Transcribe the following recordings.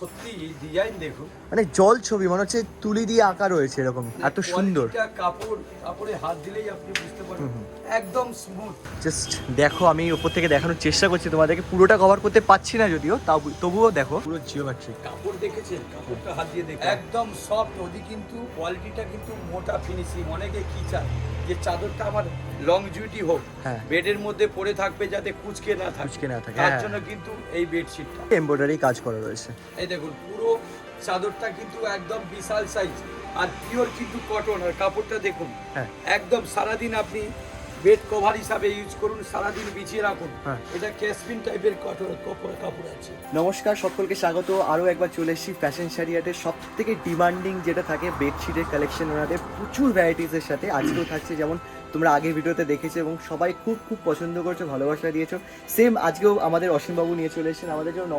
সত্যি ডিজাইন দেখুন, মানে জল ছবি মনে হচ্ছে তুলি দিয়ে আঁকা রয়েছে, এরকম এত সুন্দর। কাপড়ে হাত দিলেই আপনি বুঝতে পারবেন একদম স্মুথ। জাস্ট দেখো, আমি উপর থেকে দেখানোর চেষ্টা করছি তোমাদেরকে, পুরোটা কভার করতে পারছি না যদিও, তাও তবুও দেখো পুরো জিওমেট্রিক। কাপড় দেখেছেন, কাপড়টা হাত দিয়ে দেখেন একদম সফট। ওদি কিন্তু কোয়ালিটিটা কিন্তু মোটা ফিনিশিং। অনেকে কি চায় যে চাদরটা আমার লংজিভিটি হোক, বেডের মধ্যে পড়ে থাকবে যাতে কুচকে না থাকে, তার জন্য কিন্তু এই বেডশিটটা এমব্রয়ডারি কাজ করা রয়েছে। এই দেখুন পুরো চাদরটা কিন্তু একদম বিশাল সাইজ আর পিওর কিন্তু কটন। আর কাপড়টা দেখুন একদম সারাদিন আপনি বেড কভার হিসাবে ইউজ করুন, সারাদিন বিছিয়ে রাখুন। এটা ক্যাশমিন টাইপের কটন কাপড় আছে। নমস্কার, সকলকে স্বাগত। আরও একবার চলে এসেছি ফ্যাশন শাড়িয়াটের সব থেকে ডিমান্ডিং যেটা থাকে বেডশিটের কালেকশন, ওনাদের প্রচুর ভ্যারাইটিসের সাথে আজকেও থাকছে। যেমন তোমরা আগের ভিডিওতে দেখেছো এবং সবাই খুব খুব পছন্দ করছো, ভালোবাসা দিয়েছো। সেম আজকেও আমাদের অসীমবাবু নিয়ে চলে এসেছেন আমাদের জন্য।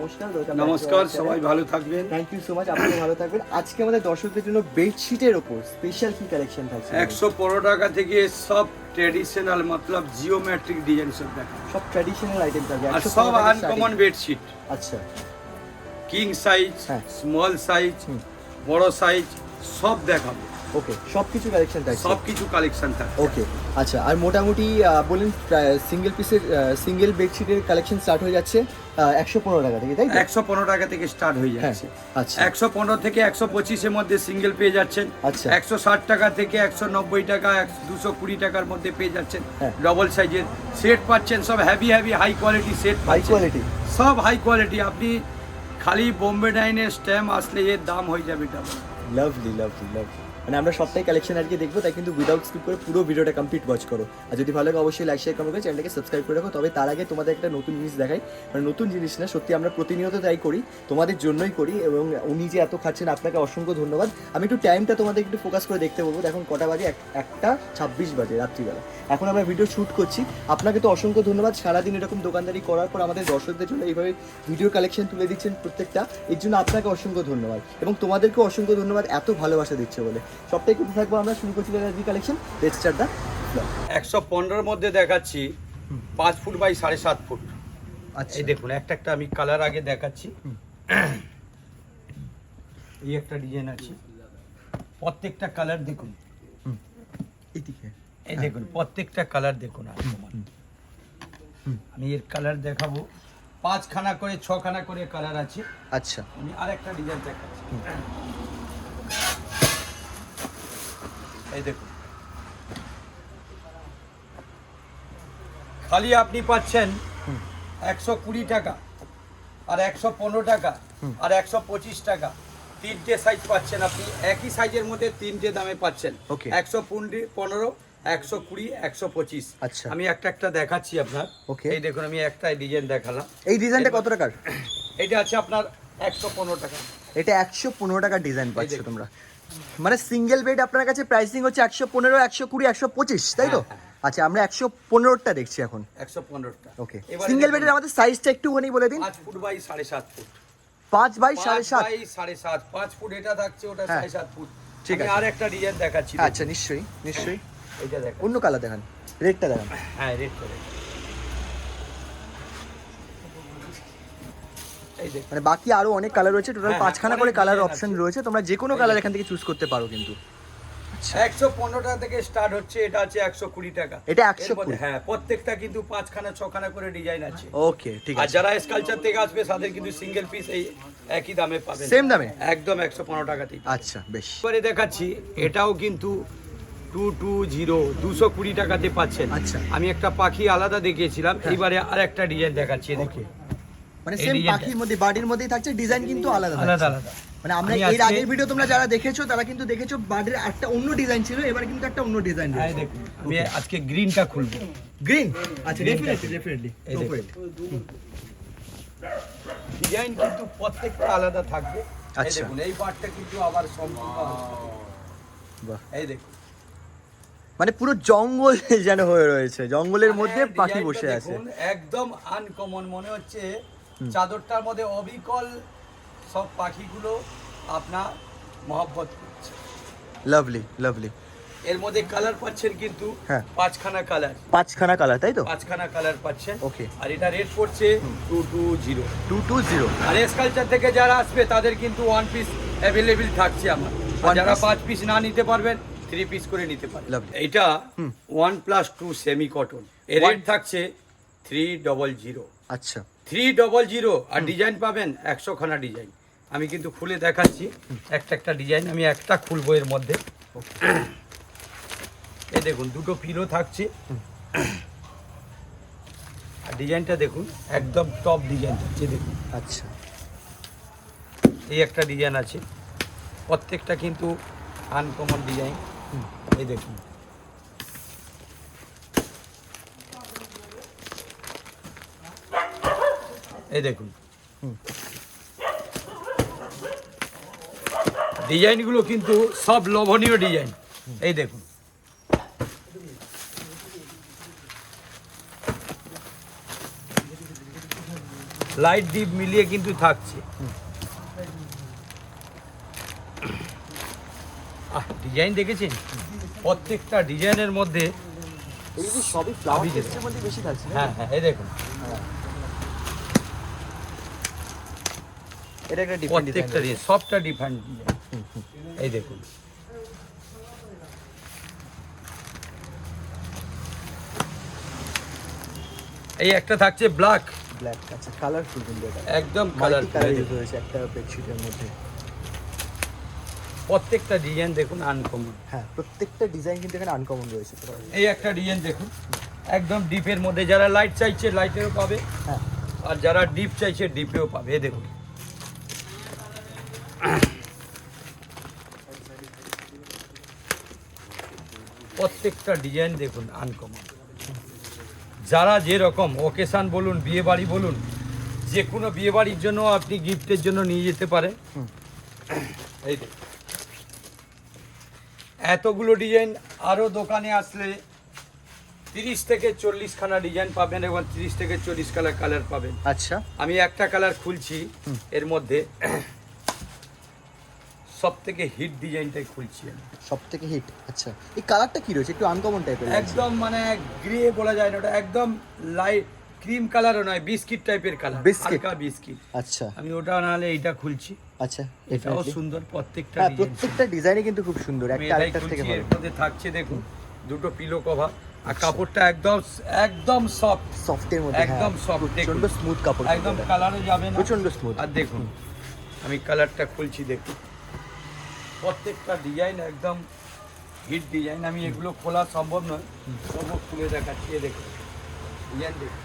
নমস্কার, সবাই ভালো থাকবেন। থ্যাংক ইউ সো মাচ, আপনিও ভালো থাকবেন। আজকে আমাদের দর্শকদের জন্য বেডশিটের ওপর স্পেশাল কি কালেকশন থাকছে? 115 টাকা থেকে সব ট্রেডিশনাল মতলব জিওমেট্রিক ডিজাইন সব দেখা, সব ট্রেডিশনাল আইটেম থাকবে, আর সব আনকমন বেডশিট। আচ্ছা, কিং সাইজ, স্মল সাইজ, বড় সাইজ সব দেখাবো। ওকে, সবকিছু কালেকশন থাকছে, সবকিছু কালেকশন থাকছে। ওকে আচ্ছা। আর মোটামুটি বলেন সিঙ্গেল পিসের সিঙ্গেল বেডশিটের কালেকশন স্টার্ট হয়ে যাচ্ছে 115 টাকা থেকে, তাই তো? 115 টাকা থেকে স্টার্ট হয়ে যাচ্ছে। আচ্ছা, 115 থেকে 125 এর মধ্যে সিঙ্গেল পেয়ে যাচ্ছেন। আচ্ছা, 160 টাকা থেকে 190 টাকা, 220 টাকার মধ্যে পেয়ে যাচ্ছেন। ডবল সাইজের সেট পাচ্ছেন, সব heavy high quality set, high quality, সব হাই কোয়ালিটি। আপনি খালি বোম্বে ডাইনের স্ট্যাম্প আসলে এর দাম হয়ে যাবে ডাবল। Lovely lovely lovely. মানে আমরা সবটাই কালেকশন আজকে দেখবো, তাই কিন্তু উইদাউট স্কিপ করে পুরো ভিডিওটা কমপ্লিট ওয়াচ করো। আর যদি ভালো লাগে অবশ্যই লাইক শেয়ার কমেন্ট করে চ্যানেলটাকে সাবস্ক্রাইব করে রাখো। তবে তার আগে তোমাদের একটা নতুন জিনিস দেখাই, মানে নতুন জিনিস না, সত্যি আমরা প্রতিনিয়ত তাই করি, তোমাদের জন্যই করি। এবং উনি যে এত খাচ্ছেন, আপনাকে অসংখ্য ধন্যবাদ। আমি একটু টাইমটা তোমাদের একটু ফোকাস করে দেখতে বলবো। এখন কটা বাজে? 1:26 বাজে রাত্রিবেলা। এখন আমরা ভিডিও শ্যুট করছি। আপনাকে তো অসংখ্য ধন্যবাদ, সারাদিন এরকম দোকানদারি করার পর আমাদের দর্শকদের জন্য এইভাবে ভিডিও কালেকশন তুলে দিচ্ছেন প্রত্যেকটা, এর জন্য আপনাকে অসংখ্য ধন্যবাদ। এবং তোমাদেরকেও অসংখ্য ধন্যবাদ এত ভালোবাসা দিচ্ছে বলে। সবটাই কিন্তু থাকবো, আমরা শুরু করছি collection. Let's start the blog. 115 এর মধ্যে দেখাচ্ছি 5 ফুট বাই 7.5 ফুট। আচ্ছা, এই দেখুন একটা আমি কালার আগে দেখাচ্ছি। এই একটা ডিজাইন আছে, প্রত্যেকটা কালার দেখুন। এই দেখুন প্রত্যেকটা কালার দেখুন। আমি এর কালার দেখাবো, 5 খানা করে 6 খানা করে কালার আছে। আচ্ছা, আমি আরেকটা ডিজাইন দেখাচ্ছি। এই দেখুন, খালি আপনি পাচ্ছেন 120 টাকা আর 115 টাকা আর 125 টাকা, তিনটে সাইজ পাচ্ছেন আপনি। একই সাইজের মধ্যে তিনটে দামে পাচ্ছেন। 115, 120, 125। আচ্ছা, আমি একটা দেখাচ্ছি আপনার। এই দেখুন, আমি একটা ডিজাইন দেখালাম। এই ডিজাইনটা কত টাকার? এটা আছে আপনার 115 টাকা। এটা 115 টাকার ডিজাইন পাচ্ছ তোমরা। মানে সিঙ্গেল বেড আপনার কাছে প্রাইসিং হচ্ছে 115, 120, 125, তাই তো? আচ্ছা, আমরা 115টা দেখছি এখন। 115টা। ওকে, সিঙ্গেল বেডের আমাদের সাইজটা একটুখানি বলে দিন। 5 foot by 7.5 foot. 5 by 7.5। 5 foot এটা থাকছে, ওটা 7.5 ফুট। ঠিক আছে, আর একটা ডিজাইন দেখাচ্ছি। আচ্ছা, নিশ্চয়ই নিশ্চয়ই। এটা দেখুন, অন্য কালার দেখান, রেডটা দেখান। হ্যাঁ, রেড কালার। এই দেখুন, মানে বাকি আরো অনেক কালার রয়েছে, টোটাল 5 খানা করে কালার অপশন রয়েছে। তোমরা যে কোনো কালার এখান থেকে চুজ করতে পারো কিন্তু। 115 টাকা থেকে স্টার্ট হচ্ছে। এটা আছে 120 টাকা। এটা 120। হ্যাঁ, প্রত্যেকটা কিন্তু 5 খানা 6 খানা করে ডিজাইন আছে। ওকে, ঠিক আছে। আর যারা স্কালচার থেকে আসবে তাদের কিন্তু সিঙ্গেল পিস এই একই দামে পাবেন। সেম দামে একদম 115 টাকাতেই। আচ্ছা, বেশ। এবারে দেখাচ্ছি, এটাও কিন্তু 220 টাকাতে পাচ্ছেন। আচ্ছা, আমি একটা পাখি আলাদা দেখিয়েছিলাম, এইবারে আর একটা ডিজাইন দেখাচ্ছি। ওকে, মানে সেম পাখির মধ্যে, বাড়ির মধ্যেই থাকছে, ডিজাইন কিন্তু আলাদা আলাদা। মানে আমরা এর আগের ভিডিও তোমরা যারা দেখেছো তারা কিন্তু দেখেছো বার্ডের একটা অন্য ডিজাইন ছিল, এবারে কিন্তু একটা অন্য ডিজাইন রয়েছে। দেখুন, আমি আজকে গ্রিনটা খুলবো। গ্রিন, আচ্ছা, ডেফিনেটলি ডিজাইন কিন্তু প্রত্যেকটা আলাদা থাকবে। এই আচ্ছা, দেখুন, এই পার্টটা কিন্তু আবার সম্পূর্ণ বাহ, এই দেখুন, মানে পুরো জঙ্গল যেন হয়ে রয়েছে, জঙ্গলের মধ্যে পাখি বসে আছে। একদম আনকমন মনে হচ্ছে। চাদরটার মধ্যে অবিকল সব পাখিগুলো আপনার মহব্বত করছে। Lovely lovely. এর মধ্যে কালার পাচ্ছেন কিন্তু হ্যাঁ। 5খানা কালার, 5খানা কালার, তাই তো? 5খানা কালার পাচ্ছেন। ওকে। আর এটা রেট পড়ছে 220। 220। আর এসকালচার থেকে যারা আসবে তাদের কিন্তু 1 পিস অ্যাভেলেবেল থাকছে আমার। আর One যারা piece? 5 পিস না নিতে পারবেন 3 পিস করে নিতে পারেন। Lovely. এটা 1+2 সেমি কটন, এর রেট থাকছে 300। আচ্ছা। 300 আর ডিজাইন পাবেন 100খানা ডিজাইন। আমি কিন্তু খুলে দেখাচ্ছি একটা ডিজাইন, আমি একটা খুলবো এর মধ্যে। এই দেখুন দুটো পিলো থাকছে, আর ডিজাইনটা দেখুন একদম টপ ডিজাইন থাকছে। দেখুন আচ্ছা। এই একটা ডিজাইন আছে, প্রত্যেকটা কিন্তু আনকমন ডিজাইন। এই দেখুন, এই দেখুন ডিজাইনগুলো কিন্তু সব লোভনীয় ডিজাইন। এই দেখুন লাইট ডিপ মিলিয়ে কিন্তু থাকছে। ডিজাইন দেখেছেন, প্রত্যেকটা ডিজাইনের মধ্যে এই যে সবই ফ্লাওয়ার টেক্সচারের মধ্যে বেশি থাকছে। হ্যাঁ হ্যাঁ, এই দেখুন এটা একটা ডিফারেন্ট প্রত্যেকটা ডিজাইন, সবটা ডিফারেন্ট ডিজাইন। এই দেখুন এই একটা থাকছে ব্ল্যাক, ব্ল্যাক। আচ্ছা, কালারফুল কিন্তু এটা একদম মাল্টি কালার কালার। ইউজ হয়েছে একটা বেডশিটের মধ্যে। প্রত্যেকটা ডিজাইন দেখুন আনকমন। হ্যাঁ, প্রত্যেকটা ডিজাইন কিন্তু এখানে আনকমন রয়েছে। এই একটা ডিজাইন দেখুন একদম ডিপের মধ্যে, যারা লাইট চাইছে লাইটেরও পাবে, হ্যাঁ। আর যারা ডিপ চাইছে ডিপেও পাবে। এই দেখুন প্রত্যেকটা ডিজাইন দেখুন আনকমন। যারা যেরকম ওকেশান বলুন, বিয়ে বাড়ি বলুন, যে কোনো বিয়ে বাড়ির জন্য আপনি গিফটের জন্য নিয়ে যেতে পারেন। এই দেখুন এতগুলো ডিজাইন, আরও দোকানে আসলে 30 থেকে 40খানা ডিজাইন পাবেন এবং 30 থেকে 40 কালার পাবেন। আচ্ছা। আমি একটা কালার খুলছি, এর মধ্যে সব থেকে হিট ডিজাইনটাই খুলছি আমি। সব থেকে হিট। আচ্ছা, এই কালারটা কি রয়েছে? একটু আনকমন টাইপের। একদম মানে গ্রে বলা যায় না, ওটা একদম লাইট ক্রিম কালারও নয়, বিস্কিট টাইপের কালার, বিস্কিট। হালকা বিস্কিট। আচ্ছা আমি ওটা নাহলে এইটা খুলছি। আচ্ছা, এটাও definitely। সুন্দর, প্রত্যেকটা হ্যাঁ, ডিজাইন প্রত্যেকটা ডিজাইনই কিন্তু খুব সুন্দর, আমি একটা এটাই আরেকটার থেকে খুলছি। ভালো। এর মধ্যে থাকছে দেখুন দুটো পিলো কভার, আর কাপড়টা একদম একদম সফট, সফটের মধ্যে। একদম হ্যাঁ, soft, প্রচন্ড দেখুন। স্মুথ কাপড়, একদম কালারও যাবে না, প্রচন্ড স্মুথ। আর দেখুন আমি কালারটা খুলছি, দেখুন প্রত্যেকটা ডিজাইন একদম হিট ডিজাইন। আমি এগুলো খোলা সম্ভব নয়, তবু খুলে দেখাচ্ছি। এই দেখুন ডিজাইন দেখুন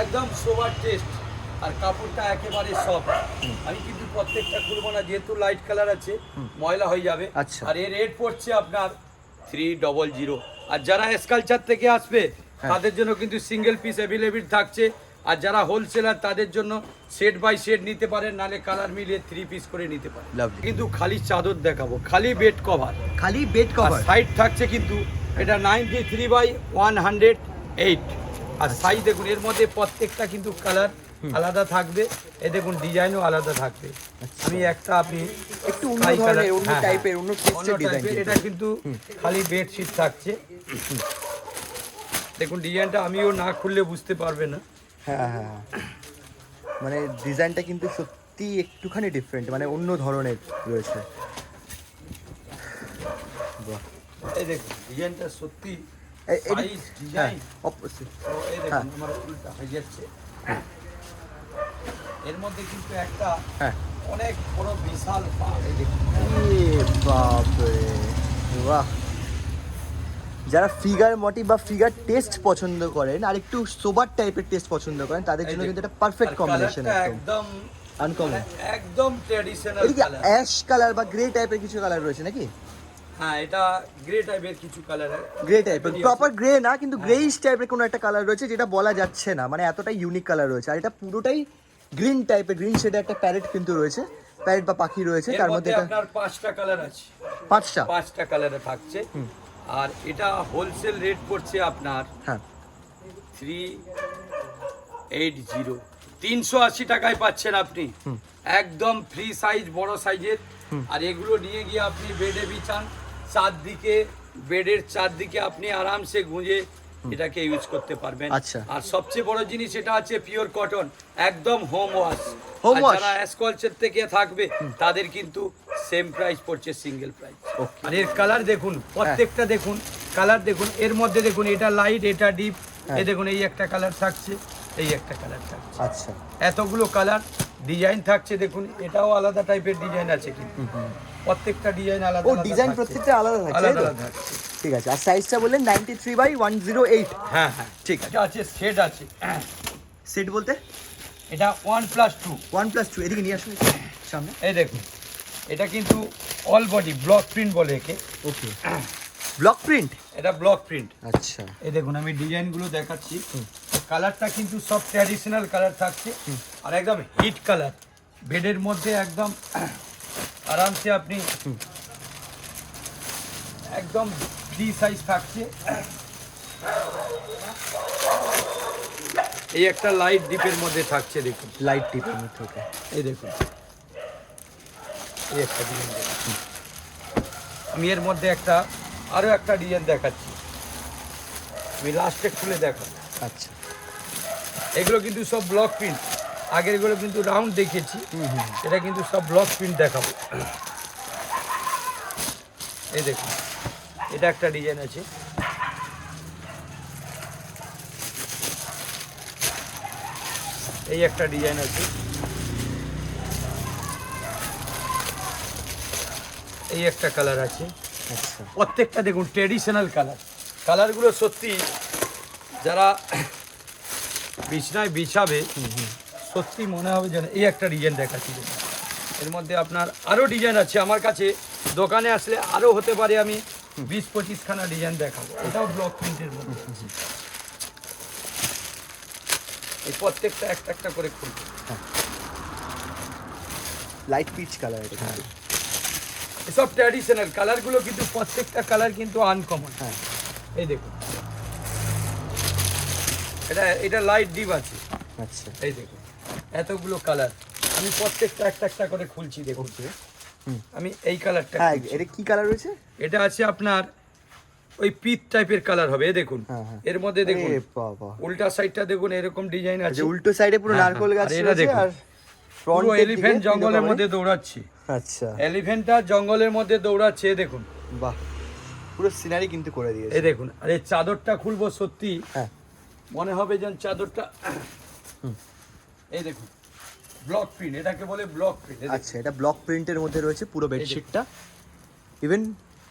একদম সোবার টেস্ট, আর কাপড়টা একেবারে সফট। আমি কিন্তু প্রত্যেকটা খুলবো না, যেহেতু লাইট কালার আছে ময়লা হয়ে যাবে। আচ্ছা। আর এর রেট পড়ছে আপনার 300। আর যারা এসকালচার থেকে আসবে তাদের জন্য কিন্তু সিঙ্গেল পিস অ্যাভেলেবেল থাকছে, আর যারা হোলসেলার তাদের জন্য সেট বাই সেট নিতে পারেন, নালে কালার মিলিয়ে 3 পিস করে নিতে পারেন। Lovely। কিন্তু খালি চাদর দেখাবো, খালি বেড কভার, খালি বেড আর কভার। সাইড থাকছে কিন্তু এটা 93/108। আর সাইজ দেখুন, এর মধ্যে প্রত্যেকটা কিন্তু কালার আলাদা থাকবে। এই দেখুন ডিজাইনও আলাদা থাকবে। আমি একটা আপনি একটু অন্য sky ধরনের, color- অন্য হ্যাঁ, টাইপের, অন্য অন্য টেক্সচার ডিজাইন। type এর, এটা কিন্তু খালি বেডশিট থাকছে। দেখুন ডিজাইনটা আমিও না খুললে বুঝতে পারবে না। হ্যাঁ হ্যাঁ হ্যাঁ। মানে ডিজাইনটা কিন্তু সত্যি একটুখানি ডিফারেন্ট, মানে অন্য ধরনের রয়েছে। বাহ। এই দেখুন ডিজাইনটা সত্যি এটা- সাইজ ডিজাইন। অবশ্যই। এই দেখুন আমার উল্টা হয়ে যাচ্ছে। এর মধ্যে কিন্তু একটা হ্যাঁ। অনেক বড় বিশাল পাড়। এই দেখুন বাপরে, বাহ। যারা ফিগার মোটিভ বা ফিগার টেস্ট পছন্দ করেন, আর একটু সোবার টাইপের টেস্ট পছন্দ করেন, তাদের জন্য কিন্তু এটা পারফেক্ট কম্বিনেশন। একদম আনকমন। একদম ট্র্যাডিশনাল এটা কি কালার। অ্যাশ কালার বা গ্রে টাইপের কিছু কালার রয়েছে নাকি? হ্যাঁ এটা গ্রে টাইপের কিছু কালার। গ্রে টাইপের, প্রপার গ্রে না, কিন্তু গ্রেইশ টাইপের কোনো একটা কালার রয়েছে যেটা বলা যাচ্ছে না, মানে এতটাই ইউনিক কালার রয়েছে। আর এটা পুরোটাই গ্রিন টাইপের, গ্রিন শেডে একটা প্যারেট কিন্তু রয়েছে, প্যারেট বা পাখি রয়েছে, তার মধ্যে এটা আপনার 5টা কালার আছে, 5টা কালারে থাকছে। আর এটা হোলসেল রেট পড়ছে আপনার হ্যাঁ 380, 380 টাকায় পাচ্ছেন আপনি, একদম ফ্রি সাইজ, বড় সাইজের। আর এগুলো নিয়ে গিয়ে আপনি বেডে বিছান, চারদিকে বেডের চারদিকে আপনি আরামসে গুঁজে এটাকে ইউজ করতে পারবেন। আচ্ছা। আর সবচেয়ে বড় জিনিস এটা আছে পিওর কটন, একদম হোম ওয়াশ। Home wash? যারা অ্যাসকলচের থেকে থাকবে তাদের কিন্তু সেম প্রাইস পড়ছে, সিঙ্গেল প্রাইস। Okay. আর এর কালার দেখুন, প্রত্যেকটা দেখুন কালার দেখুন, এর মধ্যে দেখুন এটা লাইট, এটা ডিপ, এই দেখুন এই একটা কালার থাকছে, এই একটা কালার থাকছে, আচ্ছা এতগুলো কালার ডিজাইন থাকছে। দেখুন এটাও আলাদা টাইপের ডিজাইন আছে, কিন্তু প্রত্যেকটা ডিজাইন আলাদা ও আলাদা ডিজাইন থাকছে। প্রত্যেকটা আলাদা থাকছে তাই আলাদা তো? আলাদা থাকছে। ঠিক আছে, আর সাইজটা বললেন 93/108। হ্যাঁ হ্যাঁ ঠিক আছে। এটা আছে সেট আছে, সেট বলতে এটা 1+2। 1+2 এদিকে নিয়ে আসুন একটু সামনে। এই দেখুন এটা কিন্তু অল বডি ব্লক প্রিন্ট বলে একে। ওকে, ব্লক প্রিন্ট। এটা ব্লক প্রিন্ট। আচ্ছা, এই দেখুন আমি ডিজাইনগুলো দেখাচ্ছি। কালারটা কিন্তু সব ট্র্যাডিশনাল কালার থাকছে, আর একদম হিট কালার। বেডের মধ্যে একদম আরামসে আপনি একদম ফ্রি সাইজ থাকছে। এই একটা লাইট ডিপের মধ্যে থাকছে, দেখুন লাইট টিপের মধ্যে। ওকে, এই দেখুন এই একটা ডিজাইন দেখুন। আমি এর মধ্যে আরো একটা ডিজাইন দেখাচ্ছি, আমি লাস্টে খুলে দেখাবো। আচ্ছা, এগুলো কিন্তু সব ব্লক প্রিন্ট, আগের গুলো কিন্তু রাউন্ড দেখিয়েছি, এটা কিন্তু সব ব্লক প্রিন্ট দেখাবো। এই দেখুন এটা একটা ডিজাইন আছে, এই একটা ডিজাইন আছে, এই একটা কালার আছে। আচ্ছা, প্রত্যেকটা দেখুন ট্রেডিশনাল কালার। কালারগুলো সত্যি যারা বিছনায় বিছাবে সত্যি মনে হবে যেন। এই একটা ডিজাইন দেখাচ্ছি দেখুন। এর মধ্যে আপনার আরও ডিজাইন আছে, আমার কাছে দোকানে আসলে আরও হতে পারে আমি 20-25 খানা ডিজাইন দেখাবো। এটাও ব্লক প্রিন্টের মধ্যে আছে। এই প্রত্যেকটা একটা একটা করে খুলবো। লাইট পিচ কালার এটা। এসব ট্র্যাডিশনাল কালারগুলো কিন্তু প্রত্যেকটা কালার কিন্তু আনকমন। হ্যাঁ, এই দেখুন এটা লাইট ডিপ আছে। আচ্ছা, এই দেখুন এতগুলো কালার, আমি প্রত্যেকটা একটা একটা করে খুলছি দেখুন। আমি এই কালারটা হ্যাঁ, খুলছি। এটা কি কালার রয়েছে? এটা আছে আপনার ওই পিচ টাইপের কালার হবে। এই দেখুন হ্যাঁ, হ্যাঁ। এর মধ্যে দেখুন এ বাবা, উল্টা সাইডটা দেখুন এরকম ডিজাইন আছে। যে উল্টো সাইডে পুরো হ্যাঁ, নারকেল গাছ আর এটা রয়েছে, দেখুন, আর পুরো ফ্রন্ট এলিফ্যান্ট জঙ্গলের মধ্যে দৌড়াচ্ছে। আচ্ছা, এলিফ্যান্টটা জঙ্গলের মধ্যে দৌড়াচ্ছে। এই দেখুন, বাহ, পুরো সিনারি কিন্তু করে দিয়েছে। এই দেখুন। আর এই চাদরটা খুলবো, সত্যি হ্যাঁ, মনে হবে যেন চাদরটা। এই দেখুন ব্লক প্রিন্ট, এটাকে বলে ব্লক প্রিন্ট। আচ্ছা, এটা ব্লক প্রিন্টের মধ্যে রয়েছে পুরো বেডশিটটা। ইভেন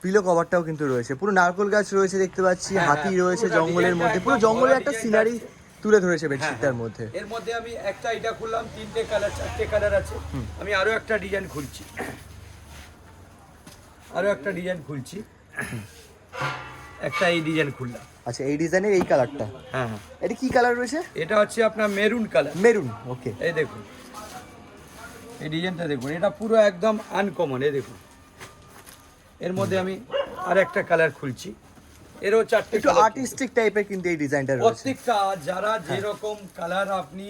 পিলো কভারটাও কিন্তু রয়েছে, পুরো নারকেল গাছ রয়েছে দেখতে পাচ্ছি, হ্যাঁ, হাতি হ্যাঁ, রয়েছে পুরোটা জঙ্গলের ডিজাইনটা মধ্যে, পুরো একদম জঙ্গলের ঘোড়া একটা ডিজাইন সিনারি থাকছে। তুলে ধরেছে হ্যাঁ, বেডশিটটার হ্যাঁ। মধ্যে। এর মধ্যে আমি এটা খুললাম, 3টে কালার 4টে কালার আছে। আমি আরো একটা ডিজাইন খুলছি, আরো একটা ডিজাইন খুলছি। একটা এই ডিজাইন খুললাম। আচ্ছা, এই ডিজাইনের এই কালারটা, হ্যাঁ হ্যাঁ, এটা কি কালার রয়েছে? এটা হচ্ছে আপনার মেরুন কালার। মেরুন। ওকে, এই দেখুন এই ডিজাইনটা দেখুন, এটা পুরো একদম আনকমন। এই দেখুন এর মধ্যে আমি আর একটা কালার খুলছি, এরও 4টে একটু কালার। আর্টিস্টিক টাইপের কিন্তু এই ডিজাইনটা রয়েছে। প্রত্যেকটা যারা যেরকম কালার আপনি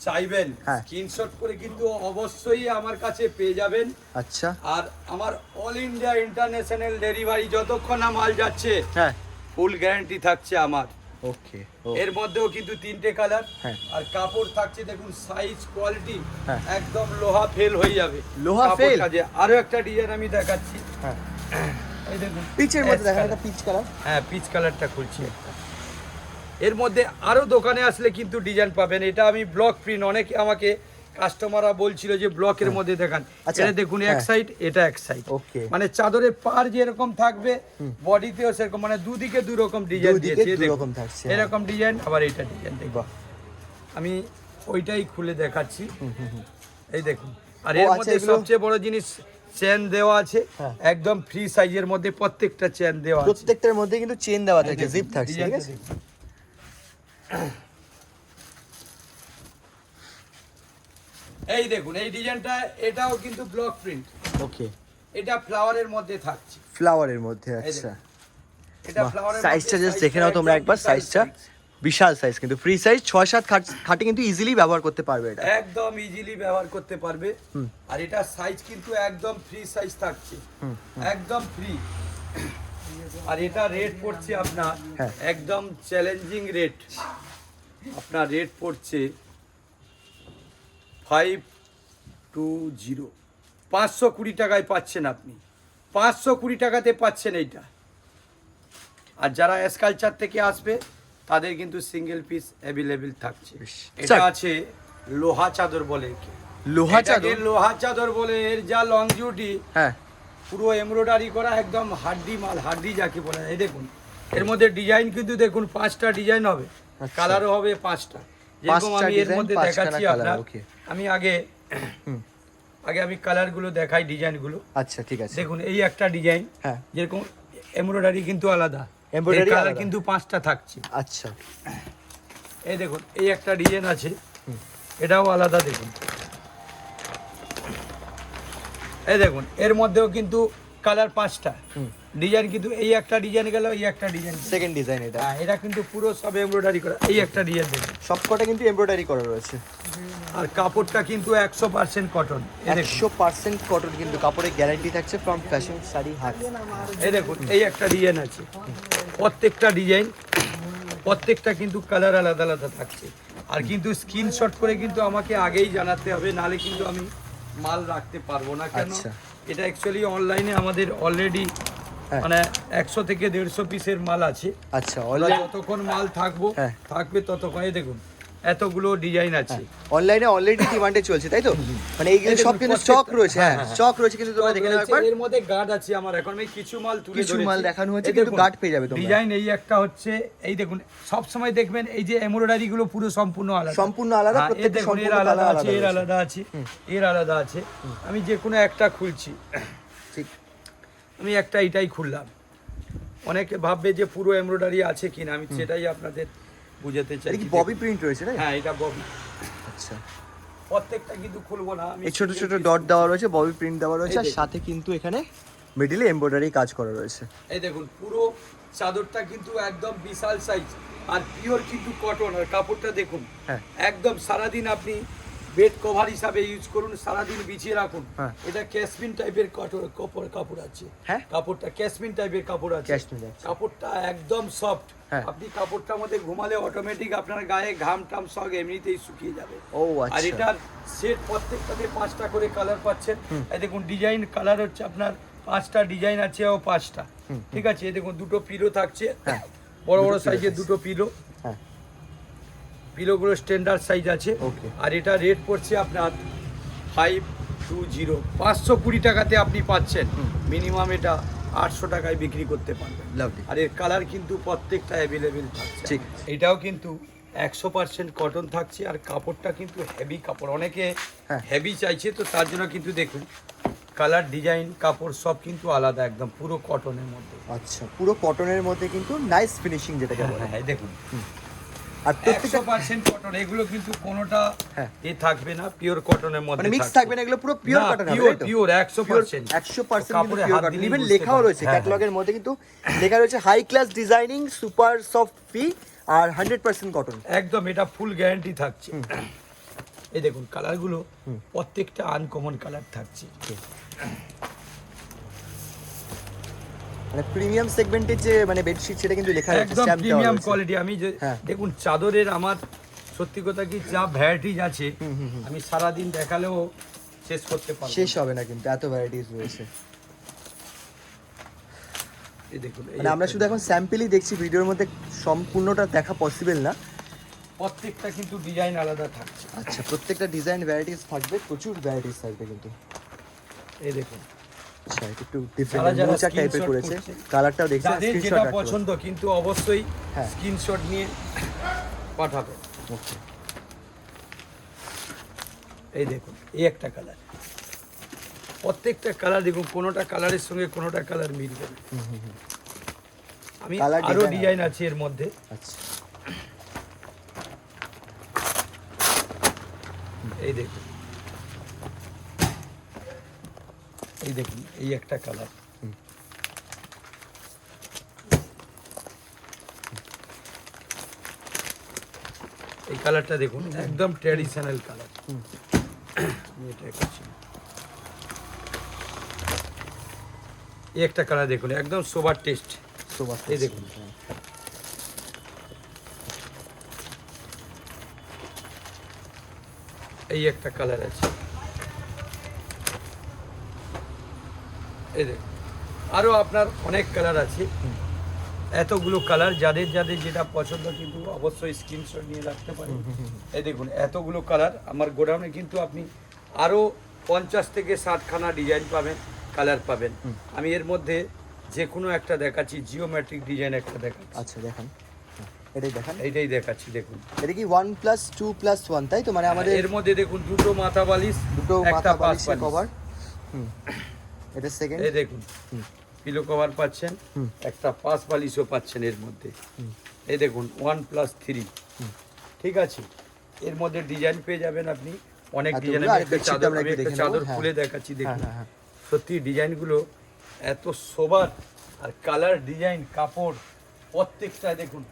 চাইবেন হ্যাঁ। স্ক্রিনশট করে কিন্তু অবশ্যই আমার কাছে পেয়ে যাবেন। আচ্ছা, আর আমার অল ইন্ডিয়া ইন্টারন্যাশনাল ডেলিভারি যতক্ষণ না মাল যাচ্ছে হ্যাঁ, ফুল গ্যারান্টি থাকছে আমার। ওকে, এর মধ্যেও কিন্তু 3টে কালার। হ্যাঁ। আর কাপড় থাকছে দেখুন, সাইজ কোয়ালিটি হ্যাঁ। একদম লোহা ফেল হয়ে যাবে। লোহা কাপড় ফেল? কাজে। আরো একটা ডিজাইন আমি দেখাচ্ছি, হ্যাঁ, এই দেখুন পিচের মধ্যে ash দেখা color। এটা পিচ কালার। হ্যাঁ পিচ কালারটা খুলছি। এর মধ্যে আরো দোকানে আসলে কিন্তু ডিজাইন পাবেন। এটা আমি ব্লক প্রিন্ট, অনেকে আমাকে কাস্টমাররা বলছিল যে ব্লকের মধ্যে দেখান। আচ্ছা, এটা দেখুন এক হ্যাঁ। সাইড, এটা এক সাইড। ওকে, মানে চাদরের পার যেরকম থাকবে বডিতেও সেরকম, মানে দুদিকে দু রকম ডিজাইন দুদিকে দিয়েছে। দু দেখুন, রকম থাকছে, হ্যাঁ। এরকম ডিজাইন, আবার এইটা ডিজাইন দেখুন। বাহ, আমি ওইটাই খুলে দেখাচ্ছি। এই দেখুন। আর ও এর আচ্ছা, মধ্যে এগুলো- সবচেয়ে বড় জিনিস চেন দেওয়া আছে, হ্যাঁ। একদম ফ্রি সাইজের মধ্যে প্রত্যেকটা চেন দেওয়া আছে। প্রত্যেকটার মধ্যে কিন্তু চেন দেওয়া থাকে, দেখুন, জিপ থাকছে, ঠিক ডিজাইনটা আছে? দেখুন। এই দেখুন এই ডিজাইনটা, এটাও কিন্তু ব্লক প্রিন্ট। ওকে, এটা ফ্লাওয়ারের মধ্যে থাকছে। ফ্লাওয়ারের মধ্যে। এই আচ্ছা, এটা ফ্লাওয়ারের সাইজটা জাস্ট দেখে নাও তোমরা একবার, সাইজটা বিশাল সাইজ, কিন্তু ফ্রি সাইজ 6-7 খাটে কিন্তু ইজিলি ব্যবহার করতে পারবে এটা। একদম ইজিলি ব্যবহার করতে পারবে। আর এটা সাইজ কিন্তু একদম ফ্রি সাইজ থাকছে, একদম ফ্রি। আর এটা রেট পড়ছে আপনার একদম চ্যালেঞ্জিং রেট। আপনার রেট পড়ছে 520, 520 টাকায় পাচ্ছেন আপনি, 520 টাকাতে পাচ্ছেন এইটা। আর যারা এসকালচার থেকে আসবে তাদের কিন্তু সিঙ্গেল পিস অ্যাভেলেবেল থাকছে। এটা আছে লোহা চাদর বলে, লোহা চাদর, লোহা চাদর বলে। এর যা লংজিভিটি, পুরো এমব্রয়ডারি করা, একদম হাড্ডি মাল, হাড্ডি যাকে বলে। এই দেখুন এর মধ্যে ডিজাইন কিন্তু দেখুন 5টা ডিজাইন হবে, কালারও হবে 5টা। যেরকম আমি এর মধ্যে দেখাচ্ছি আপনার, আমি আগে আমি কালারগুলো দেখাই, ডিজাইনগুলো। আচ্ছা ঠিক আছে। দেখুন এই একটা ডিজাইন, যেরকম এমব্রয়ডারি কিন্তু আলাদা, এমব্রয়ডারি কালার কিন্তু 5টা থাকছে। আচ্ছা, এই দেখুন এই একটা ডিজাইন আছে, এটাও আলাদা। দেখুন এই দেখুন এর মধ্যেও কিন্তু কালার 5টা ডিজাইন, কিন্তু এই একটা ডিজাইন গেল, এই একটা ডিজাইন, সেকেন্ড ডিজাইন এটা। এটা কিন্তু পুরো সব এমব্রয়ডারি করা। এই একটা ডিজাইন দেখুন, সবকটা কিন্তু এমব্রয়ডারি করা রয়েছে। আর কাপড়টা কিন্তু 100% কটন। 100% কটন, কিন্তু কাপড়ের গ্যারান্টি থাকছে ফ্রম ফ্যাশন শাড়ি হাট। এই দেখুন এই একটা ডিজাইন আছে, প্রত্যেকটা ডিজাইন, প্রত্যেকটা কিন্তু কালার আলাদা আলাদা থাকছে। আর কিন্তু স্ক্রিনশট করে কিন্তু আমাকে আগেই জানাতে হবে, নালে কিন্তু আমি মাল রাখতে পারবো না। কেন এটা অ্যাকচুয়ালি অনলাইনে আমাদের অলরেডি মানে 100 থেকে 150 পিসের মাল আছে। আচ্ছা, যতক্ষণ মাল থাকবে ততক্ষণ। এই দেখুন এতগুলো ডিজাইন আছে, অনলাইনে অলরেডি ডিমান্ডে চলছে, তাই তো? মানে এইগুলো সব কিন্তু স্টক রয়েছে। স্টক রয়েছে, কিন্তু তোমরা দেখে নাও একবার। এর মধ্যে গার্ড আছে আমার, এখন আমি কিছু মাল তুলে ধরেছি, কিছু মাল দেখানো হচ্ছে, কিন্তু গার্ড পেয়ে যাবে তোমরা। ডিজাইন এই একটা হচ্ছে, এই দেখুন সব সময় দেখবেন এই যে এমব্রয়ডারি গুলো পুরো সম্পূর্ণ আলাদা, সম্পূর্ণ আলাদা। প্রত্যেকটা সম্পূর্ণ আলাদা আছে, এর আলাদা আছে, এর আলাদা আছে। আমি যে কোনো একটা খুলছি, ঠিক আমি একটা এটাই খুললাম। অনেকে ভাববে যে পুরো এমব্রয়ডারি আছে কিনা, আমি সেটাই আপনাদের বুঝাতে চাই। কি ববি প্রিন্ট রয়েছে না? হ্যাঁ এটা ববি। আচ্ছা, প্রত্যেকটা কিন্তু খুলবো না আমি, এই ছোট ছোট ডট দেওয়া রয়েছে, ববি প্রিন্ট দেওয়া রয়েছে, আর সাথে কিন্তু এখানে মিডলে এমব্রয়ডারি কাজ করা রয়েছে। এই দেখুন পুরো চাদরটা কিন্তু একদম বিশাল সাইজ, আর পিওর কিন্তু কটন। আর কাপড়টা দেখুন একদম সারাদিন আপনি বেড কভার হিসাবে ইউজ করুন, সারাদিন বিছিয়ে রাখুন। এটা ক্যাশমিন টাইপের কাপড় আছে, কাপড়টা ক্যাশমিন টাইপের কাপড় আছে, কাপড়টা একদম সফট। আপনি কাপড়টার মধ্যে ঘুমালে অটোমেটিক আপনার গায়ে ঘাম টাম সব এমনিতেই শুকিয়ে যাবে। আর এটার সেট প্রত্যেকটাতে 5টা করে কালার পাচ্ছেন। এই দেখুন ডিজাইন কালার হচ্ছে আপনার 5টা ডিজাইন আছে, ও 5টা, ঠিক আছে। এই দেখুন দুটো পিলো থাকছে, বড় বড় সাইজের দুটো পিলো, পিলোগুলো স্ট্যান্ডার্ড সাইজ আছে। আর এটা রেট পড়ছে আপনার 520, 520 টাকাতে আপনি পাচ্ছেন। মিনিমাম এটা 800 টাকায় বিক্রি করতে পারবেন। আর এর কালার কিন্তু প্রত্যেকটা অ্যাভেলেবেল থাকছে। ঠিক, এটাও কিন্তু 100% কটন থাকছে, আর কাপড়টা কিন্তু হেভি কাপড়। অনেকে হেভি চাইছে, তো তার জন্য কিন্তু দেখুন কালার, ডিজাইন, কাপড় সব কিন্তু আলাদা, একদম পুরো কটনের মধ্যে। আচ্ছা, পুরো কটনের মধ্যে কিন্তু নাইস ফিনিশিং যেটাকে বলে। হ্যাঁ দেখুন, আর 100% কটন, এগুলো কিন্তু কোনোটা এ থাকবে না, পিওর কটনের মধ্যে, মানে মিক্স থাকবে না, এগুলো পুরো পিওর কটন হবে। Pure 100% 100% pure cotton. ইভেন লেখাও রয়েছে ক্যাটালগের মধ্যে, কিন্তু লেখা রয়েছে high class designing, super soft feel, আর 100% কটন। একদম এটা ফুল গ্যারান্টি থাকছে। এই দেখুন কালারগুলো প্রত্যেকটা আনকমন কালার থাকছে, মানে প্রিমিয়াম সেগমেন্টের যে মানে বেডশিট, সেটা কিন্তু লেখা আছে একদম প্রিমিয়াম কোয়ালিটি। আমি যে দেখুন চাদরের আমার সত্যি কথা কি যা ভ্যারাইটিজ আছে, আমি সারা দিন দেখালেও শেষ করতে পারবো, শেষ হবে না, কিন্তু এত ভ্যারাইটিস রয়েছে। এই দেখুন মানে আমরা শুধু এখন স্যাম্পলই দেখছি, ভিডিওর মধ্যে সম্পূর্ণটা দেখা পসিবল না। প্রত্যেকটা কিন্তু ডিজাইন আলাদা থাকছে। আচ্ছা, প্রত্যেকটা ডিজাইন ভ্যারাইটিস থাকবে, প্রচুর ভ্যারাইটিস থাকবে কিন্তু। এই দেখুন, আচ্ছা এটা একটু ডিফারেন্ট মোচা টাইপের করেছে, কালারটাও দেখছেন, স্ক্রিনশট যেটা পছন্দ কিন্তু অবশ্যই স্ক্রিনশট নিয়ে পাঠাবেন। ওকে, এই দেখুন এই একটা কালার, প্রত্যেকটা কালার দেখুন, কোনোটা কালারের সঙ্গে কোনোটা কালার মিলবে না। আমি আরো ডিজাইন আছে এর মধ্যে। আচ্ছা, এই দেখুন, এই দেখুন এই একটা কালার, এই কালারটা দেখুন একদম ট্র্যাডিশনাল কালার। এই একটা কালার দেখুন একদম সোবার টেস্ট, সোফা এই দেখুন। এই একটা কালার আছে, এই দেখুন। আরো আপনার অনেক কালার আছে, এতগুলো কালার, যাদের যাদের যেটা পছন্দ কিন্তু অবশ্যই স্ক্রিনশট নিয়ে রাখতে পারেন। এই দেখুন এতগুলো কালার আমার গোডাউনে, কিন্তু আপনি আরো 50 থেকে 60 খানা ডিজাইন পাবেন, কালার পাবেন। আমি এর মধ্যে যে কোনো একটা দেখাচ্ছি, জিওমেট্রিক ডিজাইন একটা দেখাচ্ছি। আচ্ছা দেখান, এটাই দেখান। এইটাই দেখাচ্ছি, দেখুন। এটা কি 1+2+1 তাই তো? মানে আমাদের এর মধ্যে দেখুন দুটো মাথা বালিশ, দুটো একটা মাথা পাশ বালিশের বালিশ। কভার। এটা সেকেন্ড। এই দেখুন পিলো কভার পাচ্ছেন, একটা পাশ বালিশও পাচ্ছেন এর মধ্যে। এই দেখুন 1+3, ঠিক আছে। এর মধ্যে ডিজাইন পেয়ে যাবেন আপনি অনেক ডিজাইন। এতগুলো, আরেকটা চাদর, আমরা আমি একটু একটা দেখে চাদর নেবো। খুলে দেখাচ্ছি, দেখুন। হ্যাঁ। সত্যি ডিজাইনগুলো এত সোবার, আর কালার, ডিজাইন, কাপড় প্রত্যেকটা দেখুন।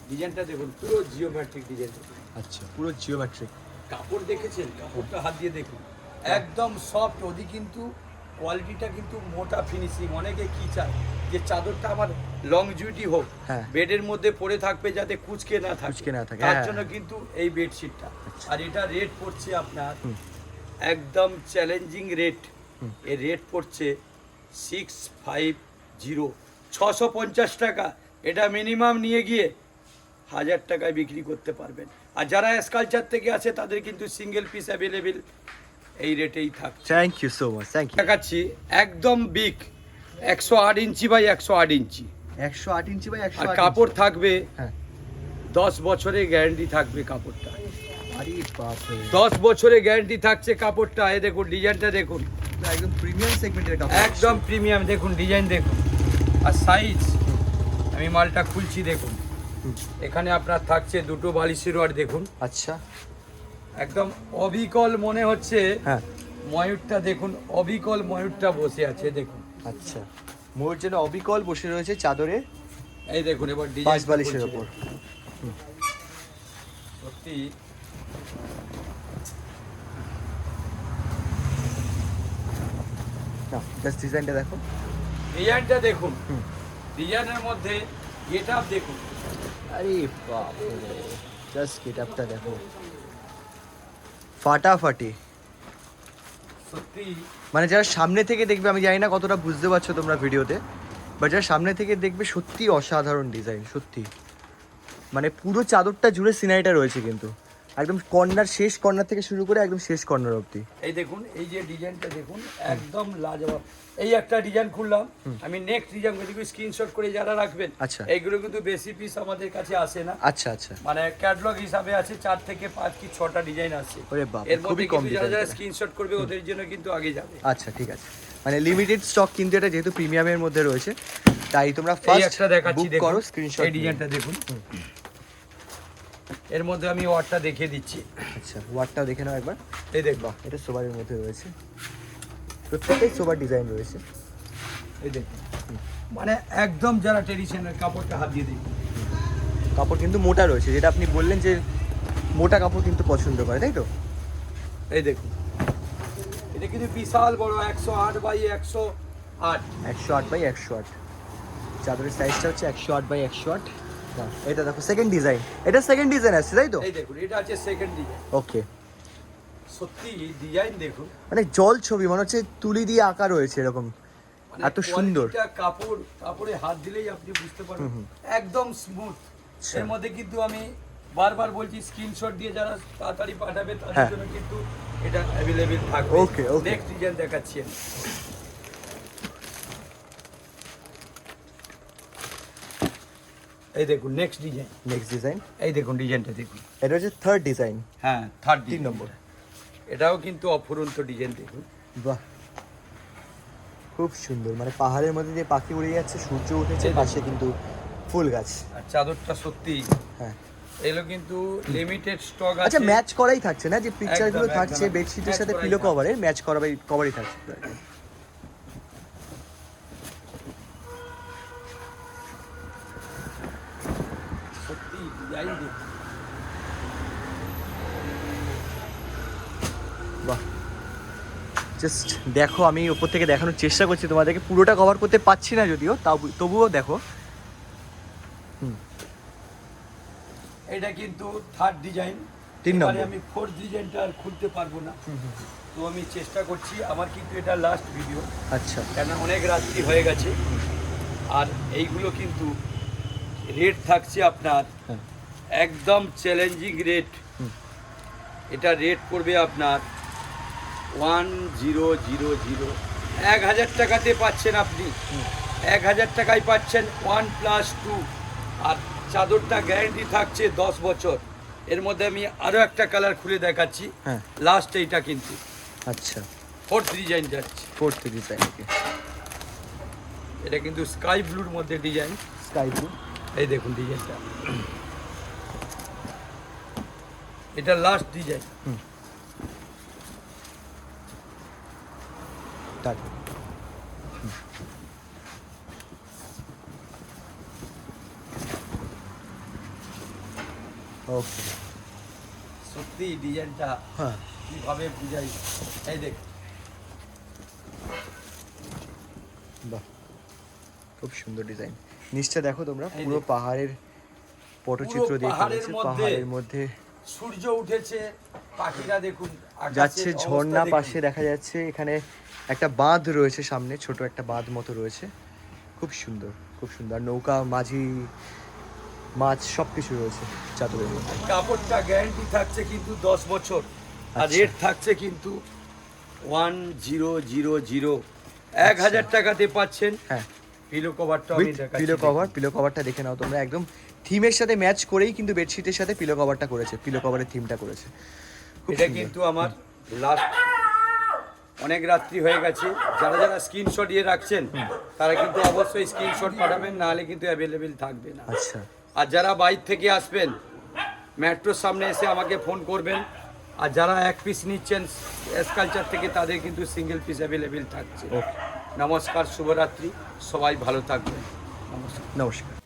ডিজাইনটা দেখুন, পুরো জিওমেট্রিক ডিজাইন। আচ্ছা, পুরো জিওমেট্রিক। কাপড় দেখেছেন, কাপড়টা হাত দিয়ে দেখুন, একদম সফট। ওদি কিন্তু কোয়ালিটিটা কিন্তু মোটা ফিনিশিং। অনেকে কি চায় যে চাদরটা আমার লংজিভিটি হোক, হ্যাঁ। বেডের মধ্যে পড়ে থাকবে যাতে কুচকে না কুঁচকে না থাকে, তার হ্যাঁ। জন্য কিন্তু এই বেডশিটটা। আর এটা রেট পড়ছে আপনার একদম চ্যালেঞ্জিং রেট। এর রেট পড়ছে 650, 650 টাকা। এটা মিনিমাম নিয়ে গিয়ে 1000 টাকায় বিক্রি করতে পারবেন। আর যারা স্কালচার থেকে আছে তাদের কিন্তু সিঙ্গেল পিস অ্যাভেলেবেল এই রেটেই থাকছে। Thank you so much, thank you. দেখাচ্ছি একদম বিগ, 108 ইঞ্চি বাই 108 ইঞ্চি, 108 ইঞ্চি বাই আর 108 কাপড় থাকবে হ্যাঁ। 10 বছরের গ্যারান্টি থাকবে কাপড়টা। আরে বাপ রে, 10 বছরের গ্যারান্টি থাকছে কাপড়টা। এই দেখুন ডিজাইনটা দেখুন, একদম প্রিমিয়াম সেগমেন্টের কাপড়। একদম প্রিমিয়াম। দেখুন ডিজাইন দেখুন, আর সাইজ। আমি মালটা খুলছি, দেখুন। এখানে আপনার থাকছে দুটো বালিশের রড, দেখুন। আচ্ছা, একদম অবিকল মনে হচ্ছে। হ্যাঁ। ময়ূরটা দেখুন, অবিকল ময়ূরটা বসে আছে, দেখুন। আচ্ছা, মোর যেন অবিকল বসে রয়েছে চাদরে, এই দেখুন এবার পাঁচ ডিজাইন বালিশের ওপর। সত্যি না, জাস্ট ডিজাইনটা দেখো। ডিজাইনটা দেখুন, ডিজাইনের মধ্যে গেটআপ দেখুন। আরে বাপ রে, জাস্ট গেটআপটা দেখো, ফাটাফাটি। সত্যি মানে যারা সামনে থেকে দেখবে, আমি জানি না কতটা বুঝতে পারছো তোমরা ভিডিওতে, বাট যারা সামনে থেকে দেখবে সত্যি অসাধারণ ডিজাইন, সত্যি। মানে পুরো চাদরটা জুড়ে সিনারিটা রয়েছে কিন্তু, একদম কর্নার, শেষ কর্নার থেকে শুরু করে একদম শেষ কর্নার অবধি। এই দেখুন, এই যে ডিজাইনটা দেখুন, একদম লাজবাব। এই একটা ডিজাইন খুললাম, আমি নেক্সট ডিজাইন দেখি, স্ক্রিনশট করে যারা রাখবেন। আচ্ছা। এইগুলো কিন্তু বেশি পিস আমাদের কাছে আসে না। আচ্ছা আচ্ছা, মানে ক্যাটালগ হিসাবে আছে 4 থেকে 5 কি 6টা ডিজাইন আছে। ওরে বাপ, এর মধ্যে খুবই কম কিন্তু যারা ডিজাইন। যারা স্ক্রিনশট করবে ওদের জন্য কিন্তু আগে যাবে। আচ্ছা ঠিক আছে, মানে লিমিটেড স্টক কিন্তু এটা, যেহেতু প্রিমিয়ামের মধ্যে রয়েছে, তাই তোমরা এই ফার্স্ট একটা দেখাচ্ছি, বুক দেখুন। করো, স্ক্রিনশট। এই ডিজাইনটা দেখুন, এর মধ্যে আমি ওয়ার্ডটা দেখিয়ে দিচ্ছি। আচ্ছা, ওয়ার্ডটাও দেখে নাও একবার। এই দেখবা, এটা সোবারের মধ্যে রয়েছে, প্রত্যেকটাই সোবার ডিজাইন রয়েছে। এই দেখুন, মানে একদম যারা ট্রেডিশনাল কাপড়টা হাত দিয়ে দেখুন। কাপড় কিন্তু মোটা রয়েছে, যেটা আপনি বললেন যে মোটা কাপড় কিন্তু পছন্দ করে, তাই তো? এই দেখুন, এটা কিন্তু বিশাল বড়, 108 বাই 108। 108 বাই 108, চাদরের সাইজটা হচ্ছে 108 বাই 108। এটা দেখো সেকেন্ড ডিজাইন, এটা সেকেন্ড ডিজাইন আসছে, তাই তো? এই দেখুন, এটা আছে সেকেন্ড ডিজাইন। ওকে, সত্যি ডিজাইন দেখুন, মানে জল ছবি, মনে হচ্ছে তুলি দিয়ে আঁকা রয়েছে এরকম, মানে এত সুন্দর। কোয়ালিটিটা, কাপড়ে হাত দিলেই আপনি বুঝতে পারবেন, একদম স্মুথ। এর মধ্যে কিন্তু আমি বারবার বলছি, স্ক্রিনশট দিয়ে যারা তাড়াতাড়ি পাঠাবে তাদের হ্যাঁ। জন্য কিন্তু এটা অ্যাভেলেবেল থাকবে। Okay, okay. নেক্সট ডিজাইন দেখাচ্ছি আমি। এই দেখুন নেক্সট ডিজাইন, নেক্সট ডিজাইন, এই দেখুন ডিজাইনটা দেখুন। এটা হচ্ছে থার্ড ডিজাইন। হ্যাঁ, থার্ড 3 নম্বর। এটাও কিন্তু অফুরন্ত ডিজাইন দেখুন। বাহ, খুব সুন্দর, মানে পাহাড়ের মধ্যে দিয়ে পাখি উড়ে যাচ্ছে, সূর্য উঠেছে, এই পাশে কিন্তু ফুল গাছ। আর চাদরটা সত্যি, হ্যাঁ। এগুলো কিন্তু লিমিটেড স্টক আচ্ছা, আছে। ম্যাচ করাই থাকছে না, যে পিকচারগুলো একদম, থাকছে একদম। বেডশিটের Match সাথে করাই পিলো থাকছে। কভারের, ম্যাচ কভারই থাকছে। সত্যি ডিজাইন দেখুন। বাহ, জাস্ট দেখো, আমি উপর থেকে দেখানোর চেষ্টা করছি তোমাদেরকে, পুরোটা কভার করতে পারছি না যদিও, তবুও দেখো, এটা কিন্তু থার্ড ডিজাইন, 3 নম্বর। আমি ফোর্থ ডিজাইনটা আর খুলতে পারবো না, তো আমি চেষ্টা করছি। আমার কিন্তু এটা লাস্ট ভিডিও, আচ্ছা কেন অনেক রাত্রি হয়ে গেছে। আর এইগুলো কিন্তু রেট থাকছে আপনার হ্যাঁ একদম চ্যালেঞ্জিং রেট। এটা রেট পড়বে আপনার 1000, 1000 টাকাতে পাচ্ছেন আপনি, 1000 টাকায় পাচ্ছেন 1+2। আর চাদরটা গ্যারেন্টি থাকছে 10 বছর। এর মধ্যে আমি আরও একটা কালার খুলে দেখাচ্ছি, হ্যাঁ লাস্ট এইটা কিন্তু আচ্ছা ফোর্থ ডিজাইন যাচ্ছে। 4th ডিজাইন, ওকে এটা কিন্তু স্কাই ব্লুর মধ্যে ডিজাইন, স্কাই ব্লু। এই দেখুন ডিজাইনটা, এটা লাস্ট ডিজাইন। তারপর ওকে সত্যি ডিজাইনটা হ্যাঁ কিভাবে বুঝাই, এই দেখ বাহ খুব সুন্দর ডিজাইন। নিচটা দেখো তোমরা, এই পুরো দেখো। পাহাড়ের পটচিত্র দিয়ে পাহাড়ের করেছে, মধ্যে পাহাড়ের মধ্যে সূর্য উঠেছে, পাখিরা দেখুন আকাশের যাচ্ছে, অবস্থা ঝর্ণা দেখুন। পাশে দেখা যাচ্ছে, এখানে একটা বাঁধ রয়েছে সামনে, ছোট একটা বাঁধ মতো রয়েছে, খুব সুন্দর খুব সুন্দর। আর নৌকা, মাঝি, মাছ সব কিছু রয়েছে চাদরের মধ্যে। কাপড়টা গ্যারান্টি থাকছে কিন্তু 10 বছর, আর আচ্ছা। রেট থাকছে কিন্তু 1000, 1000 টাকাতে পাচ্ছেন। হ্যাঁ পিলো কভারটা আমি উইথ দেখাচ্ছি, পিলো কভার, পিলো কভারটা দেখে নাও তোমরা, একদম থিমের সাথে ম্যাচ করেই কিন্তু বেডশিটের সাথে পিলো কভারটা করেছে, পিলো কভারের থিমটা করেছে, খুব এটা সুন্দর। কিন্তু আমার লাস্ট, অনেক রাত্রি হয়ে গেছে। যারা যারা স্ক্রিনশট দিয়ে রাখছেন তারা কিন্তু অবশ্যই স্ক্রিনশট পাঠাবেন, নাহলে কিন্তু অ্যাভেলেবেল থাকবে না। আচ্ছা আর যারা বাইরে থেকে আসবেন মেট্রোর সামনে এসে আমাকে ফোন করবেন। আর যারা এক পিস নিচ্ছেন এসকালচার থেকে তাদের কিন্তু সিঙ্গেল পিস অ্যাভেলেবেল থাকছে। ওকে নমস্কার, শুভরাত্রি, সবাই ভালো থাকবেন, নমস্কার। নমস্কার।